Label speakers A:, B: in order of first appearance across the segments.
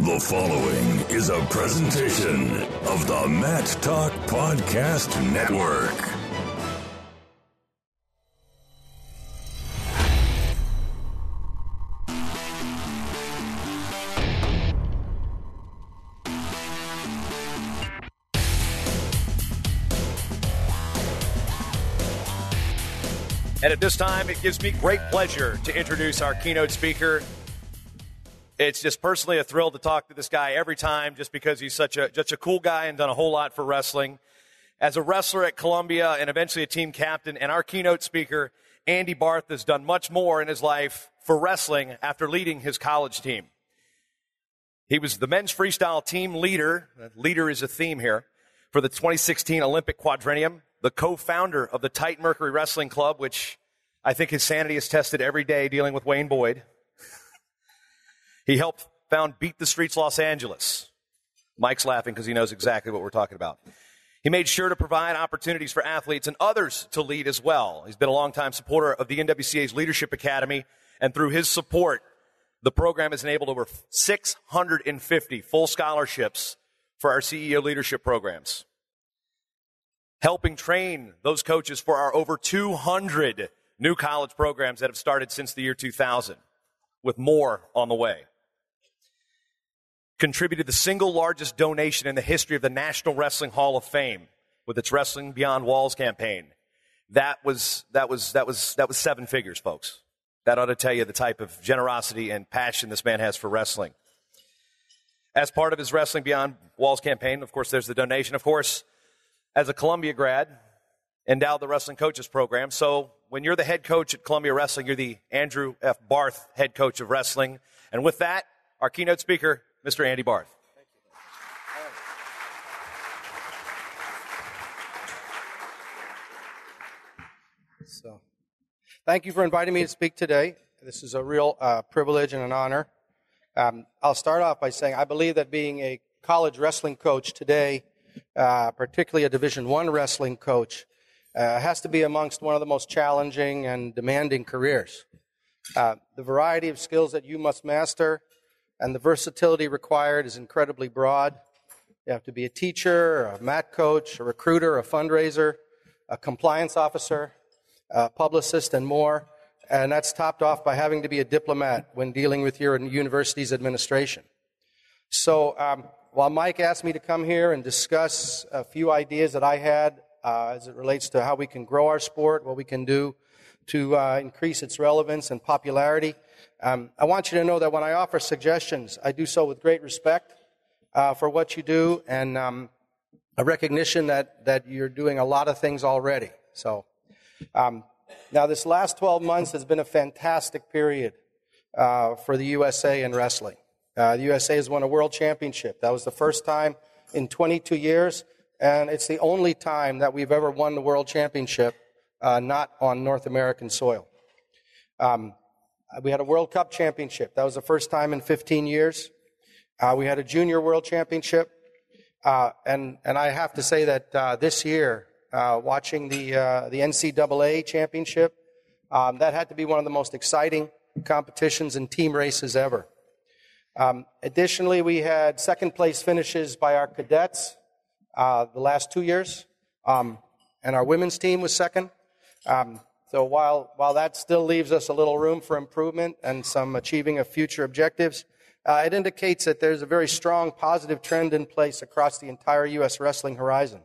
A: The following is a presentation of the Matt Talk Podcast Network.
B: And at this time, it gives me great pleasure to introduce our keynote speaker. It's just personally a thrill to talk to this guy every time just because he's such a cool guy and done a whole lot for wrestling. As a wrestler at Columbia and eventually a team captain, and our keynote speaker, Andy Barth, has done much more in his life for wrestling after leading his college team. He was the men's freestyle team leader. Leader is a theme here for the 2016 Olympic Quadrennium. The co-founder of the Titan Mercury Wrestling Club, which I think his sanity is tested every day dealing with Wayne Boyd. He helped found Beat the Streets Los Angeles. Mike's laughing because he knows exactly what we're talking about. He made sure to provide opportunities for athletes and others to lead as well. He's been a longtime supporter of the NWCA's Leadership Academy, and through his support, the program has enabled over 650 full scholarships for our CEO leadership programs, helping train those coaches for our over 200 new college programs that have started since the year 2000, with more on the way. Contributed the single largest donation in the history of the National Wrestling Hall of Fame with its Wrestling Beyond Walls campaign. That was 7 figures, folks. That ought to tell you the type of generosity and passion this man has for wrestling. As part of his Wrestling Beyond Walls campaign, of course, there's the donation. Of course, as a Columbia grad, endowed the Wrestling Coaches Program. So when you're the head coach at Columbia Wrestling, you're the Andrew F. Barth head coach of wrestling. And with that, our keynote speaker, Mr. Andy Barth.
C: Thank you. So, thank you for inviting me to speak today. This is a real privilege and an honor. I'll start off by saying I believe that being a college wrestling coach today, particularly a Division I wrestling coach, has to be amongst one of the most challenging and demanding careers. The variety of skills that you must master and the versatility required is incredibly broad. You have to be a teacher, a mat coach, a recruiter, a fundraiser, a compliance officer, a publicist, and more. And that's topped off by having to be a diplomat when dealing with your university's administration. So while Mike asked me to come here and discuss a few ideas that I had as it relates to how we can grow our sport, what we can do to increase its relevance and popularity, I want you to know that when I offer suggestions, I do so with great respect for what you do and a recognition that you're doing a lot of things already. So now this last 12 months has been a fantastic period for the USA in wrestling. The USA has won a world championship. That was the first time in 22 years, and it's the only time that we've ever won the world championship not on North American soil. We had a World Cup championship. That was the first time in 15 years. We had a junior world championship. And I have to say that this year, watching the NCAA championship, that had to be one of the most exciting competitions and team races ever. Additionally, we had second place finishes by our cadets the last 2 years, and our women's team was second. So while that still leaves us a little room for improvement and some achieving of future objectives, it indicates that there's a very strong positive trend in place across the entire U.S. wrestling horizon.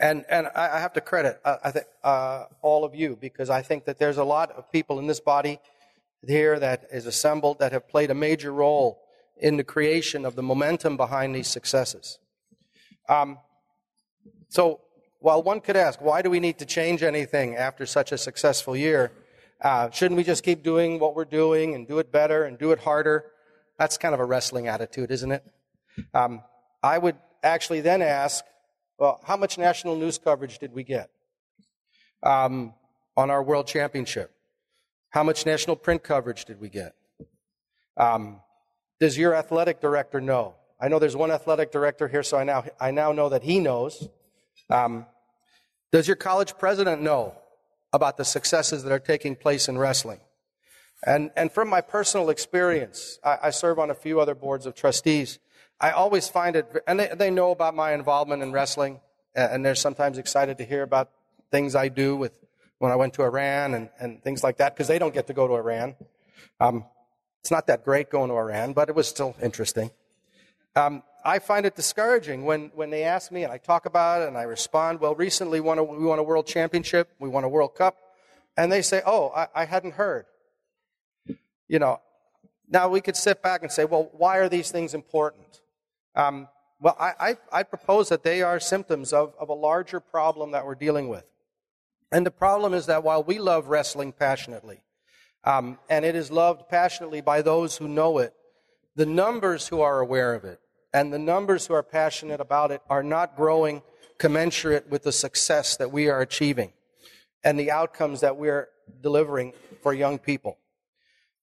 C: And I have to credit all of you, because I think that there's a lot of people in this body here that is assembled that have played a major role in the creation of the momentum behind these successes. So while one could ask, why do we need to change anything after such a successful year? Shouldn't we just keep doing what we're doing and do it better and do it harder? That's kind of a wrestling attitude, isn't it? I would actually then ask, well, how much national news coverage did we get on our world championship? How much national print coverage did we get? Does your athletic director know? I know there's one athletic director here, so I now know that he knows. Does your college president know about the successes that are taking place in wrestling? And from my personal experience, I serve on a few other boards of trustees. I always find it, and they know about my involvement in wrestling, and they're sometimes excited to hear about things I do when I went to Iran and things like that, because they don't get to go to Iran. It's not that great going to Iran, but it was still interesting. I find it discouraging when they ask me and I talk about it and I respond, well, recently we won a world championship, we won a World Cup, and they say, oh, I hadn't heard. You know, now we could sit back and say, well, why are these things important? Well, I propose that they are symptoms of a larger problem that we're dealing with. And the problem is that while we love wrestling passionately, and it is loved passionately by those who know it, the numbers who are aware of it and the numbers who are passionate about it are not growing commensurate with the success that we are achieving and the outcomes that we're delivering for young people.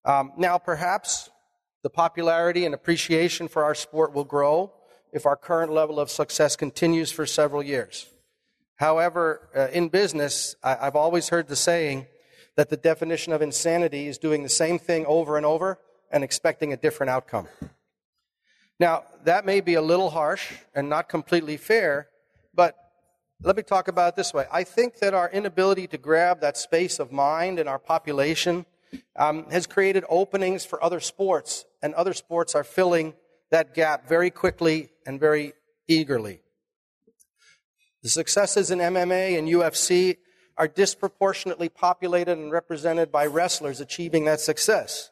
C: Now, perhaps the popularity and appreciation for our sport will grow if our current level of success continues for several years. However, in business, I've always heard the saying that the definition of insanity is doing the same thing over and over and expecting a different outcome. Now, that may be a little harsh and not completely fair, but let me talk about it this way. I think that our inability to grab that space of mind in our population has created openings for other sports, and other sports are filling that gap very quickly and very eagerly. The successes in MMA and UFC are disproportionately populated and represented by wrestlers achieving that success.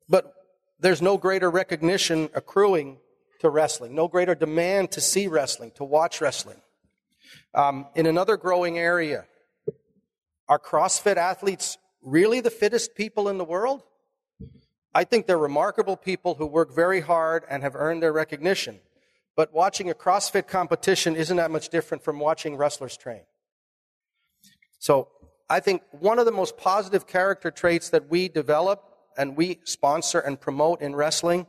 C: But there's no greater recognition accruing to wrestling, no greater demand to see wrestling, to watch wrestling. In another growing area, are CrossFit athletes really the fittest people in the world? I think they're remarkable people who work very hard and have earned their recognition. But watching a CrossFit competition isn't that much different from watching wrestlers train. So I think one of the most positive character traits that we develop and we sponsor and promote in wrestling,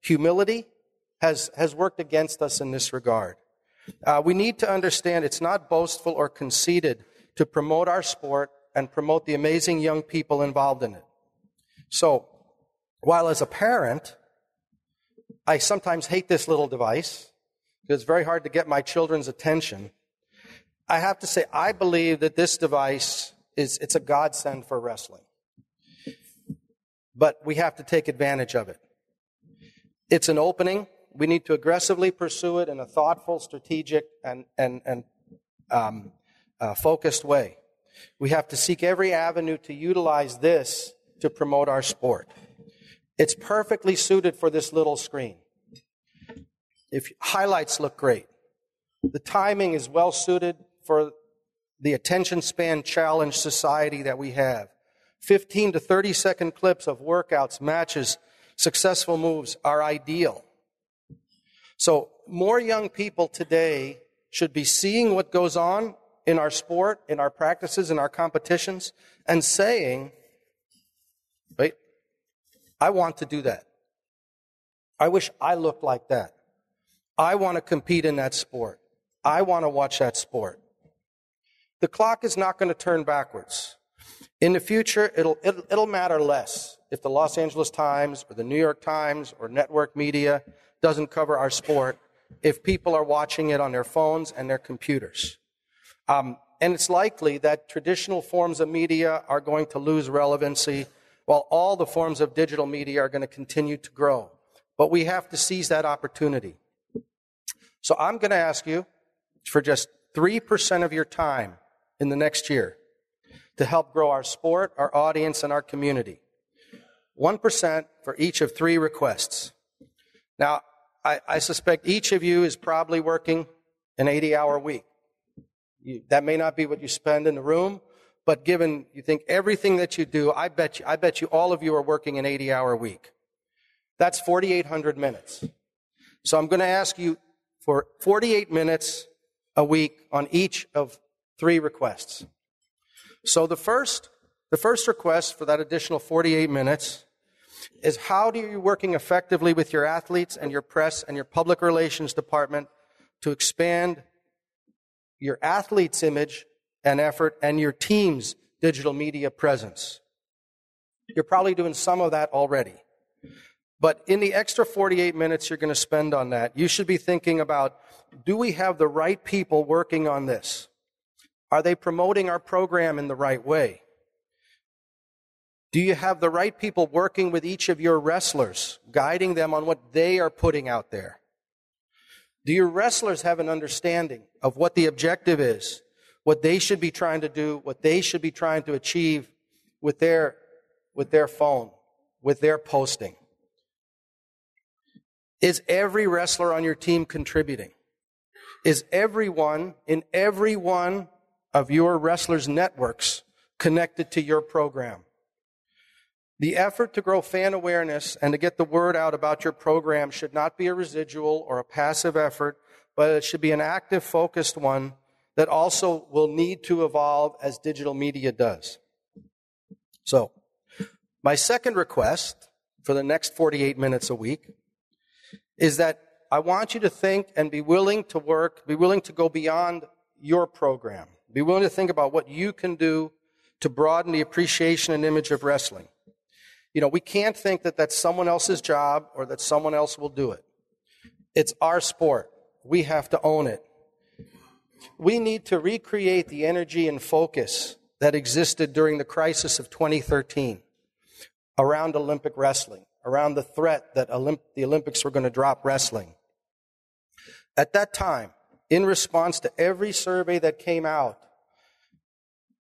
C: humility, has worked against us in this regard. We need to understand it's not boastful or conceited to promote our sport and promote the amazing young people involved in it. So, while as a parent, I sometimes hate this little device, because it's very hard to get my children's attention, I have to say I believe that this device it's a godsend for wrestling. But we have to take advantage of it. It's an opening. We need to aggressively pursue it in a thoughtful, strategic, and focused way. We have to seek every avenue to utilize this to promote our sport. It's perfectly suited for this little screen. If highlights look great. The timing is well suited for the attention span challenge society that we have. 15 to 30 second clips of workouts, matches, successful moves are ideal. So more young people today should be seeing what goes on in our sport, in our practices, in our competitions, and saying, wait, I want to do that. I wish I looked like that. I want to compete in that sport. I want to watch that sport. The clock is not going to turn backwards. In the future, it'll matter less if the Los Angeles Times or the New York Times or network media doesn't cover our sport if people are watching it on their phones and their computers. And it's likely that traditional forms of media are going to lose relevancy while all the forms of digital media are going to continue to grow. But we have to seize that opportunity. So I'm going to ask you for just 3% of your time in the next year to help grow our sport, our audience, and our community. 1% for each of 3 requests. Now, I suspect each of you is probably working an 80-hour week. That may not be what you spend in the room, but given you think everything that you do, I bet you all of you are working an 80-hour week. That's 4,800 minutes. So I'm going to ask you for 48 minutes a week on each of 3 requests. So the first request for that additional 48 minutes is how are you working effectively with your athletes and your press and your public relations department to expand your athletes' image and effort and your team's digital media presence. You're probably doing some of that already. But in the extra 48 minutes you're going to spend on that, you should be thinking about, do we have the right people working on this? Are they promoting our program in the right way? Do you have the right people working with each of your wrestlers, guiding them on what they are putting out there? Do your wrestlers have an understanding of what the objective is, what they should be trying to do, what they should be trying to achieve with their phone, with their posting? Is every wrestler on your team contributing? Is everyone in every one of your wrestlers' networks connected to your program? The effort to grow fan awareness and to get the word out about your program should not be a residual or a passive effort, but it should be an active, focused one that also will need to evolve as digital media does. So, my second request for the next 48 minutes a week is that I want you to think and be willing to work, be willing to go beyond your program. Be willing to think about what you can do to broaden the appreciation and image of wrestling. You know, we can't think that that's someone else's job or that someone else will do it. It's our sport. We have to own it. We need to recreate the energy and focus that existed during the crisis of 2013 around Olympic wrestling, around the threat that the Olympics were going to drop wrestling. At that time, in response to every survey that came out,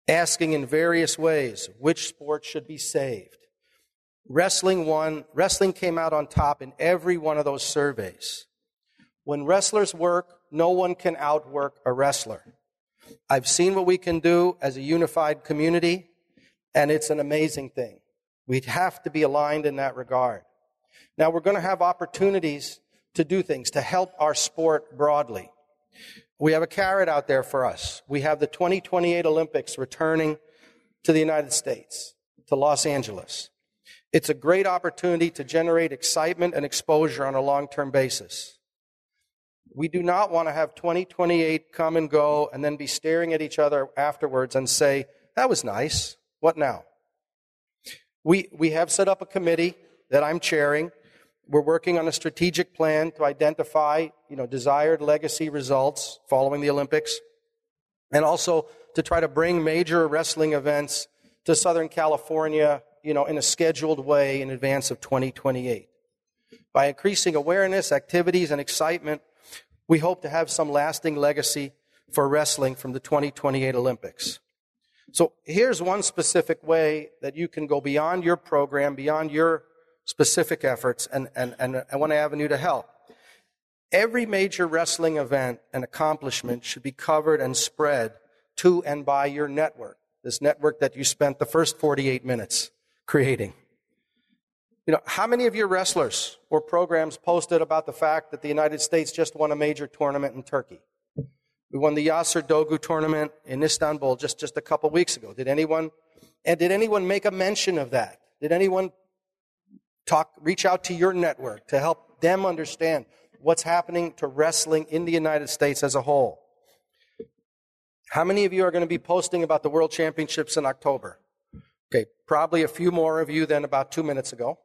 C: asking in various ways which sport should be saved, wrestling won. Wrestling came out on top in every one of those surveys. When wrestlers work, no one can outwork a wrestler. I've seen what we can do as a unified community, and it's an amazing thing. We'd have to be aligned in that regard. Now, we're going to have opportunities to do things, to help our sport broadly. We have a carrot out there for us. We have the 2028 Olympics returning to the United States, to Los Angeles. It's a great opportunity to generate excitement and exposure on a long-term basis. We do not want to have 2028 come and go and then be staring at each other afterwards and say, that was nice. What now? We have set up a committee that I'm chairing. We're working on a strategic plan to identify, desired legacy results following the Olympics, and also to try to bring major wrestling events to Southern California, in a scheduled way in advance of 2028. By increasing awareness, activities, and excitement, we hope to have some lasting legacy for wrestling from the 2028 Olympics. So here's one specific way that you can go beyond your program, beyond your specific efforts, and one avenue to help. Every major wrestling event and accomplishment should be covered and spread to and by your network, this network that you spent the first 48 minutes creating. How many of your wrestlers or programs posted about the fact that the United States just won a major tournament in Turkey? We won the Yasir Dogu tournament in Istanbul just a couple weeks ago. Did anyone make a mention of that? Did anyone reach out to your network to help them understand what's happening to wrestling in the United States as a whole? How many of you are going to be posting about the World Championships in October? Okay, probably a few more of you than about 2 minutes ago.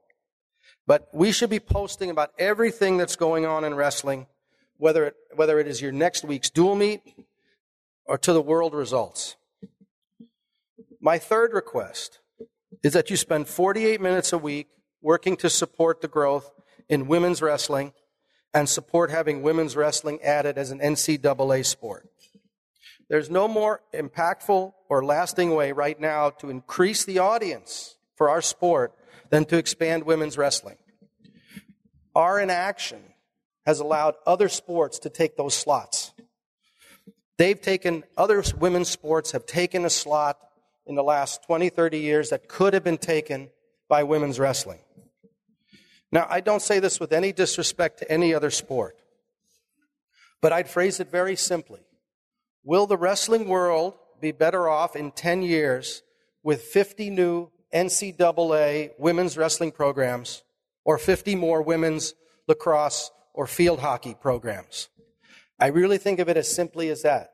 C: But we should be posting about everything that's going on in wrestling, whether it is your next week's dual meet or to the world results. My third request is that you spend 48 minutes a week working to support the growth in women's wrestling and support having women's wrestling added as an NCAA sport. There's no more impactful or lasting way right now to increase the audience for our sport than to expand women's wrestling. Our inaction has allowed other sports to take those slots. Other women's sports have taken a slot in the last 20, 30 years that could have been taken by women's wrestling. Now, I don't say this with any disrespect to any other sport, but I'd phrase it very simply. Will the wrestling world be better off in 10 years with 50 new NCAA women's wrestling programs or 50 more women's lacrosse or field hockey programs? I really think of it as simply as that.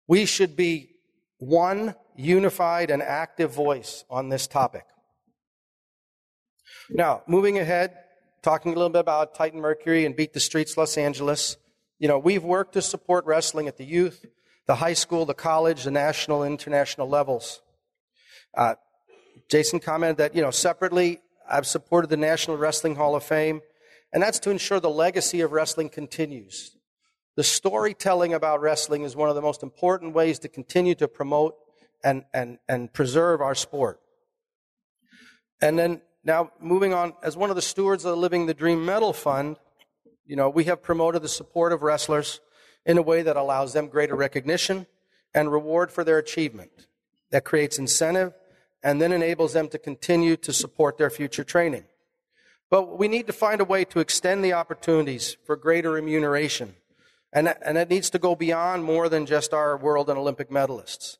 C: We should be one unified and active voice on this topic. Now, moving ahead, talking a little bit about Titan Mercury and Beat the Streets Los Angeles. We've worked to support wrestling at the youth, the high school, the college, the national, international levels. Jason commented that, separately, I've supported the National Wrestling Hall of Fame, and that's to ensure the legacy of wrestling continues. The storytelling about wrestling is one of the most important ways to continue to promote and preserve our sport. And then now moving on, as one of the stewards of the Living the Dream Medal Fund, we have promoted the support of wrestlers in a way that allows them greater recognition and reward for their achievement. That creates incentive and then enables them to continue to support their future training. But we need to find a way to extend the opportunities for greater remuneration. And it needs to go beyond more than just our world and Olympic medalists.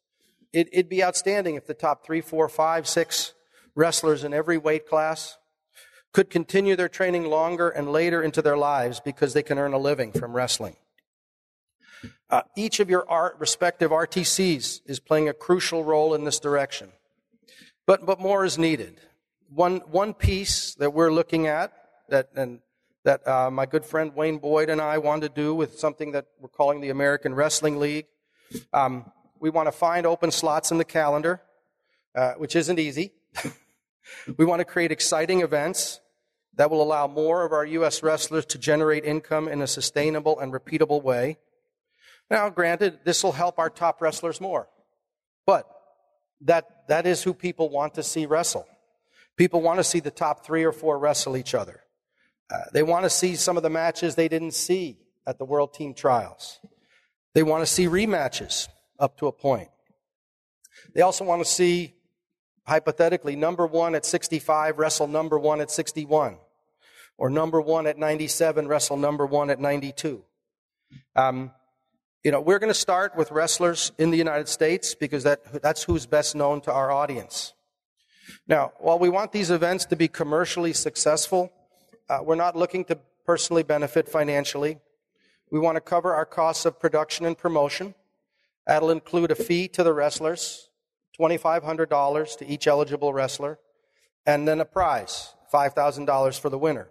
C: It'd be outstanding if the top 3, 4, 5, 6 wrestlers in every weight class could continue their training longer and later into their lives because they can earn a living from wrestling. Each of your respective RTCs is playing a crucial role in this direction. But more is needed. One piece that we're looking at that my good friend Wayne Boyd and I want to do with something that we're calling the American Wrestling League. We want to find open slots in the calendar, which isn't easy. We want to create exciting events that will allow more of our U.S. wrestlers to generate income in a sustainable and repeatable way. Now, granted, this will help our top wrestlers more, but that is who people want to see wrestle. People want to see the top 3 or 4 wrestle each other. They want to see some of the matches they didn't see at the World Team Trials. They want to see rematches up to a point. They also want to see, hypothetically, number 1 at 65 wrestle number 1 at 61, or number 1 at 97 wrestle number 1 at 92. We're going to start with wrestlers in the United States because that's who's best known to our audience. Now, while we want these events to be commercially successful, we're not looking to personally benefit financially. We want to cover our costs of production and promotion. That'll include a fee to the wrestlers, $2,500 to each eligible wrestler, and then a prize, $5,000 for the winner.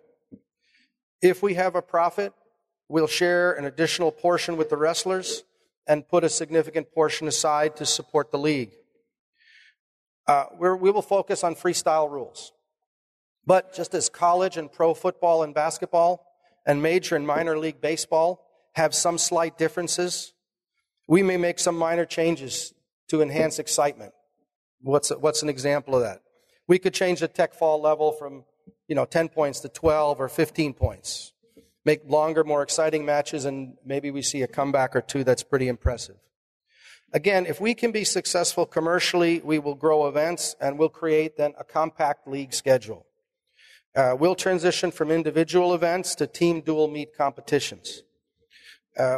C: If we have a profit, we'll share an additional portion with the wrestlers and put a significant portion aside to support the league. We will focus on freestyle rules. But just as college and pro football and basketball and major and minor league baseball have some slight differences, we may make some minor changes to enhance excitement. What's an example of that? We could change the tech fall level from 10 points to 12 or 15 points. Make longer, more exciting matches, and maybe we see a comeback or two that's pretty impressive. Again, if we can be successful commercially, we will grow events, and we'll create then a compact league schedule. We'll transition from individual events to team dual meet competitions.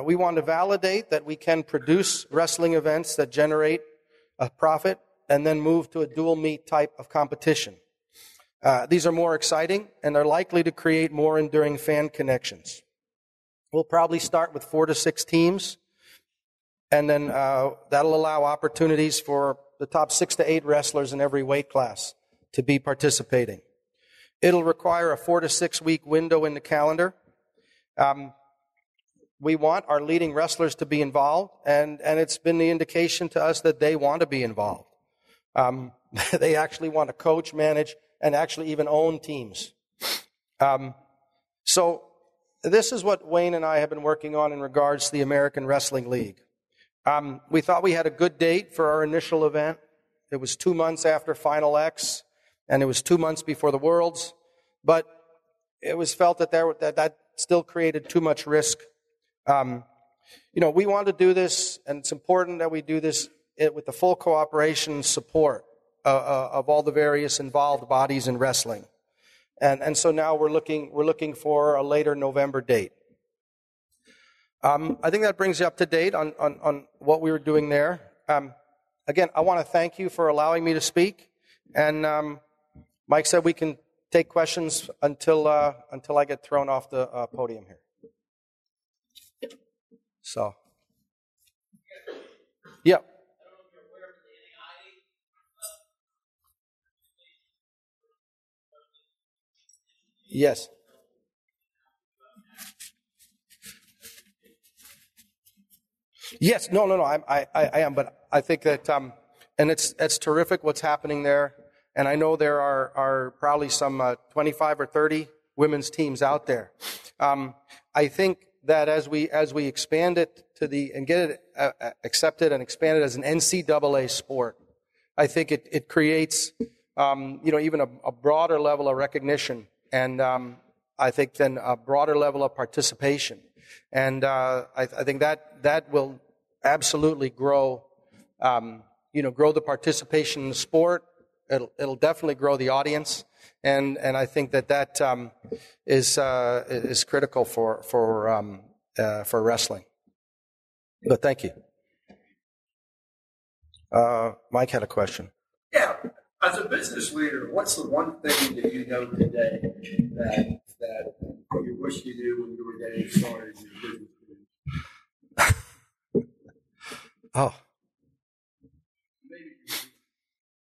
C: We want to validate that we can produce wrestling events that generate a profit and then move to a dual meet type of competition. These are more exciting and are likely to create more enduring fan connections. We'll probably start with 4 to 6 teams, and then that'll allow opportunities for the top 6 to 8 wrestlers in every weight class to be participating. It'll require a 4 to 6 week window in the calendar. We want our leading wrestlers to be involved, and it's been the indication to us that they want to be involved. They actually want to coach, manage, and actually even own teams. So this is what Wayne and I have been working on in regards to the American Wrestling League. We thought we had a good date for our initial event. It was 2 months after Final X, and it was 2 months before the Worlds, but it was felt that still created too much risk. We want to do this, and it's important that we do this with the full cooperation and support of all the various involved bodies in wrestling. And so now we're looking for a later November date. I think that brings you up to date on what we were doing there. Again, I want to thank you for allowing me to speak. And Mike said we can take questions until I get thrown off the podium here. So, yeah. Yes. Yes. No. I am, but I think that, and it's terrific what's happening there. And I know there are probably some 25 or 30 women's teams out there. I think that as we expand it and get it accepted and expanded as an NCAA sport, I think it creates, even a broader level of recognition, and I think then a broader level of participation, and I think that will absolutely grow, grow the participation in the sport. It'll definitely grow the audience, and I think that is critical for wrestling. But thank you. Mike had a question.
D: Yeah, as a business leader, what's the one thing that you know today that you wish you knew when you were getting started in your business?
C: Oh.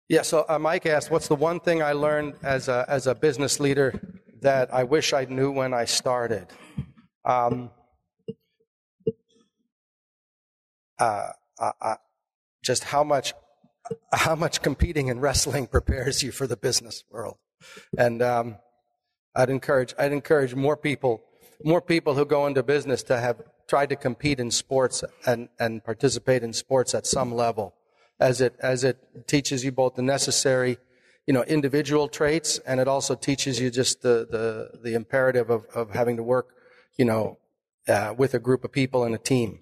C: Yeah, so Mike asked, what's the one thing I learned as a business leader that I wish I knew when I started? Just how much competing in wrestling prepares you for the business world. And I'd encourage more people who go into business to have tried to compete in sports and participate in sports at some level, as it teaches you both the necessary, individual traits, and it also teaches you just the imperative of having to work, with a group of people and a team.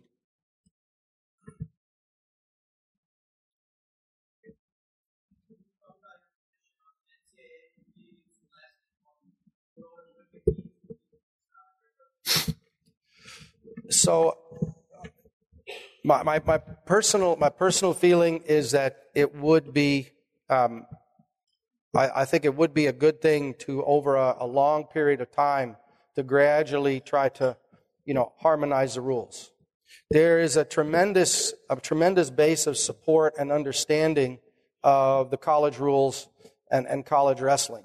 C: So my personal feeling is that it would be, I think it would be a good thing to, over a long period of time, to gradually try to, harmonize the rules. There is a tremendous base of support and understanding of the college rules and college wrestling.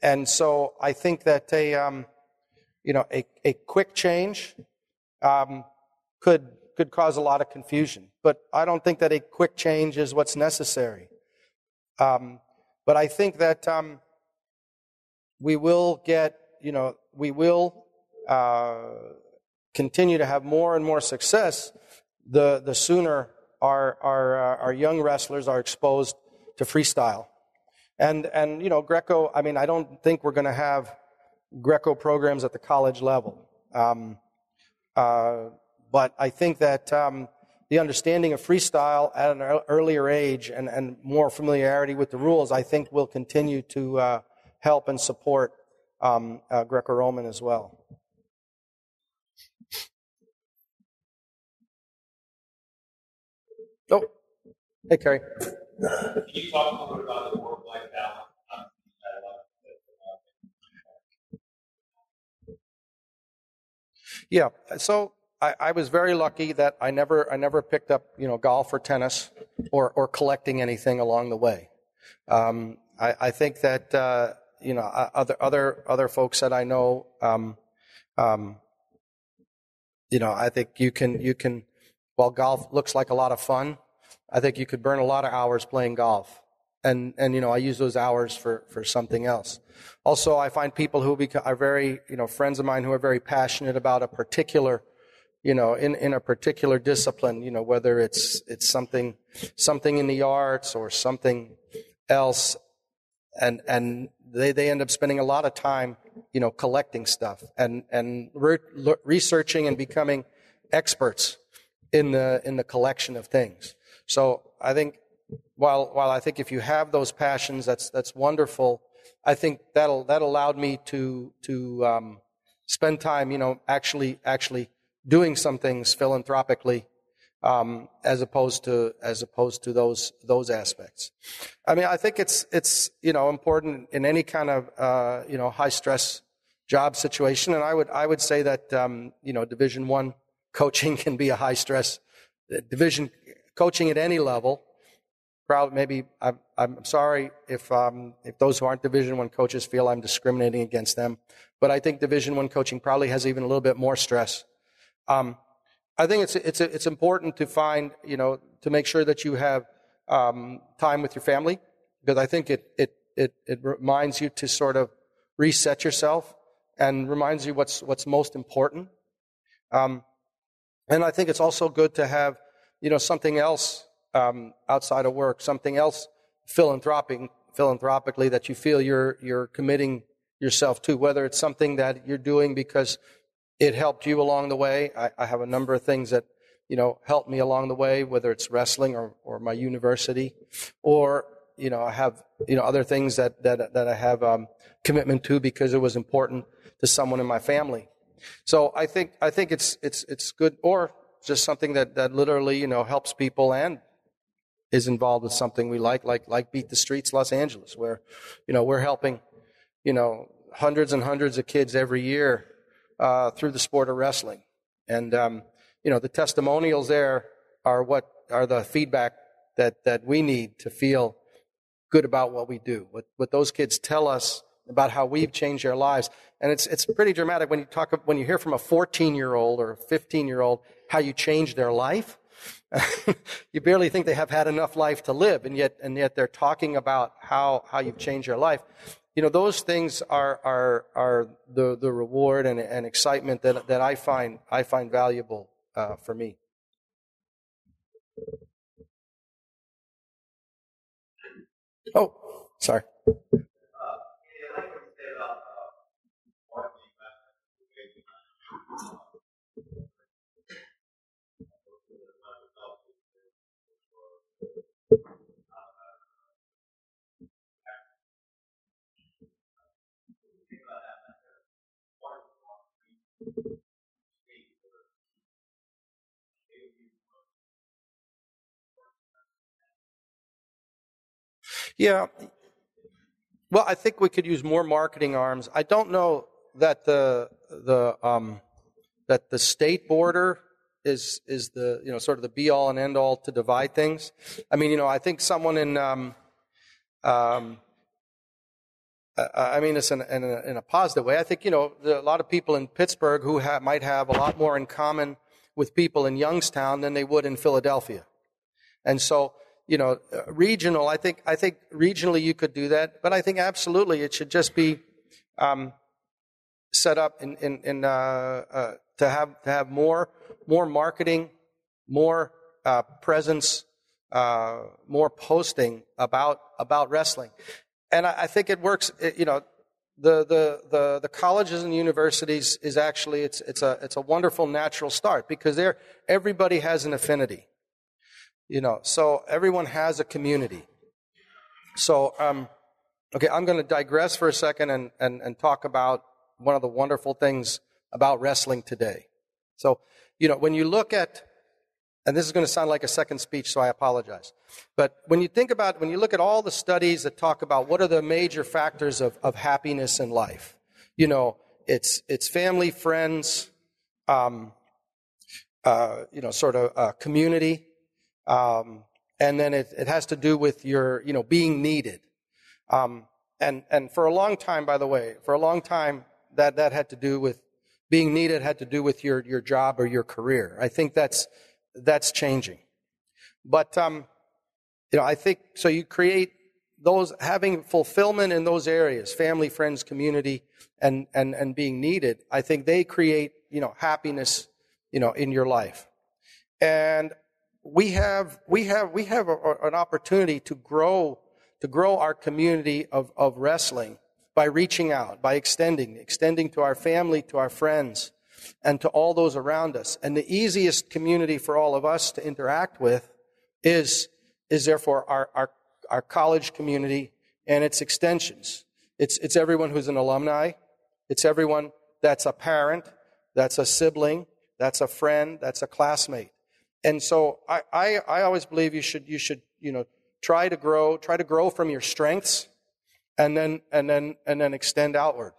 C: And so I think that a quick change could cause a lot of confusion. But I don't think that a quick change is what's necessary. But I think that we will continue to have more and more success the sooner our young wrestlers are exposed to freestyle. And Greco, I don't think we're going to have Greco programs at the college level. But I think that the understanding of freestyle at an earlier age and more familiarity with the rules, I think, will continue to help and support Greco-Roman as well. Oh, hey, Kerry.
E: Can you talk a little bit about the work-life balance?
C: Yeah, so I was very lucky that I never picked up golf or tennis or collecting anything along the way. I think that other folks that I know, I think you can while golf looks like a lot of fun, I think you could burn a lot of hours playing golf, and I use those hours for something else. Also, I find people who are very friends of mine who are very passionate about a particular in a particular discipline, whether it's something in the arts or something else, and they end up spending a lot of time, collecting stuff and researching and becoming experts in the collection of things. So I think while I think if you have those passions, that's wonderful. I think that allowed me to spend time, actually doing some things philanthropically, as opposed to those aspects. I think it's important in any kind of high stress job situation, and I would say that Division I coaching can be a high stress division. Coaching at any level, probably maybe I'm sorry if those who aren't Division I coaches feel I'm discriminating against them, but I think Division I coaching probably has even a little bit more stress. I think it's important to find, to make sure that you have time with your family, because I think it reminds you to sort of reset yourself and reminds you what's most important. And I think it's also good to have, something else outside of work, something else philanthropically that you feel you're committing yourself to, whether it's something that you're doing because it helped you along the way. I have a number of things that, helped me along the way, whether it's wrestling or my university, or, I have, other things that I have commitment to because it was important to someone in my family. So I think it's good, or just something that literally, helps people and is involved with something we like Beat the Streets Los Angeles, where, we're helping, hundreds and hundreds of kids every year through the sport of wrestling. And, the testimonials there are the feedback that we need to feel good about what we do, what those kids tell us about how we've changed their lives. And it's pretty dramatic when you hear from a 14-year-old or a 15-year-old how you changed their life. You barely think they have had enough life to live, and yet they're talking about how you've changed your life. Those things are the reward and excitement that I find valuable for me. Oh, sorry. Yeah. Well, I think we could use more marketing arms. I don't know that that the state border is the sort of the be all and end all to divide things. I mean, I think someone in I mean this in a positive way. I think there are a lot of people in Pittsburgh who might have a lot more in common with people in Youngstown than they would in Philadelphia, and so. Regional. I think regionally you could do that, but I think absolutely it should just be set up to have more marketing, more presence, more posting about wrestling, and I think it works. The colleges and universities is actually it's a wonderful natural start because everybody has an affinity. So everyone has a community. So, okay, I'm going to digress for a second and talk about one of the wonderful things about wrestling today. So, when you look at, and this is going to sound like a second speech, so I apologize. But when you look at all the studies that talk about what are the major factors of happiness in life, it's family, friends, community. And then it has to do with your, being needed. And for a long time, by the way, that had to do with being needed, had to do with your job or your career. I think that's changing. But, I think, so you create those, having fulfillment in those areas, family, friends, community, and being needed. I think they create, happiness, in your life. And we have an opportunity to grow our community of wrestling by reaching out, by extending to our family, to our friends, and to all those around us. And the easiest community for all of us to interact with is therefore our college community and its extensions. It's everyone who's an alumni. It's everyone that's a parent, that's a sibling, that's a friend, that's a classmate. And so I always believe you should try to grow from your strengths and then extend outward.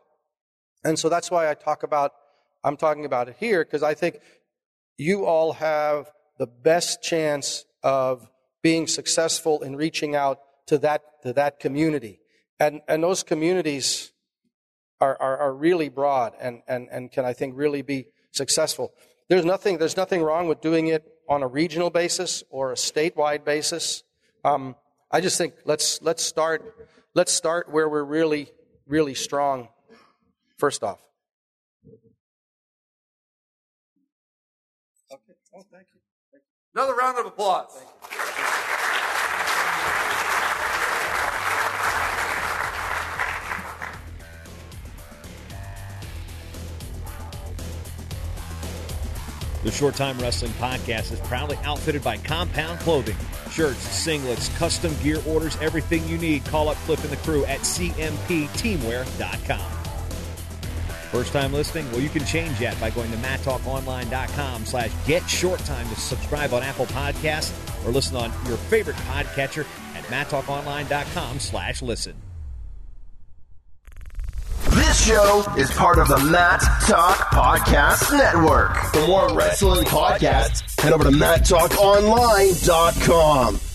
C: And so that's why I'm talking about it here, because I think you all have the best chance of being successful in reaching out to that community. And those communities are really broad and can, I think, really be successful. There's nothing wrong with doing it on a regional basis or a statewide basis. I just think let's start where we're really, really strong first off.
D: Okay. Oh, thank you. Another round of applause. Thank you.
B: The Short Time Wrestling Podcast is proudly outfitted by Compound Clothing. Shirts, singlets, custom gear orders, everything you need. Call up Cliff and the crew at cmpteamwear.com. First time listening? Well, you can change that by going to mattalkonline.com/getshorttime to subscribe on Apple Podcasts or listen on your favorite podcatcher at mattalkonline.com/listen.
F: This show is part of the Matt Talk Podcast Network. For more wrestling podcasts, head over to MattTalkOnline.com.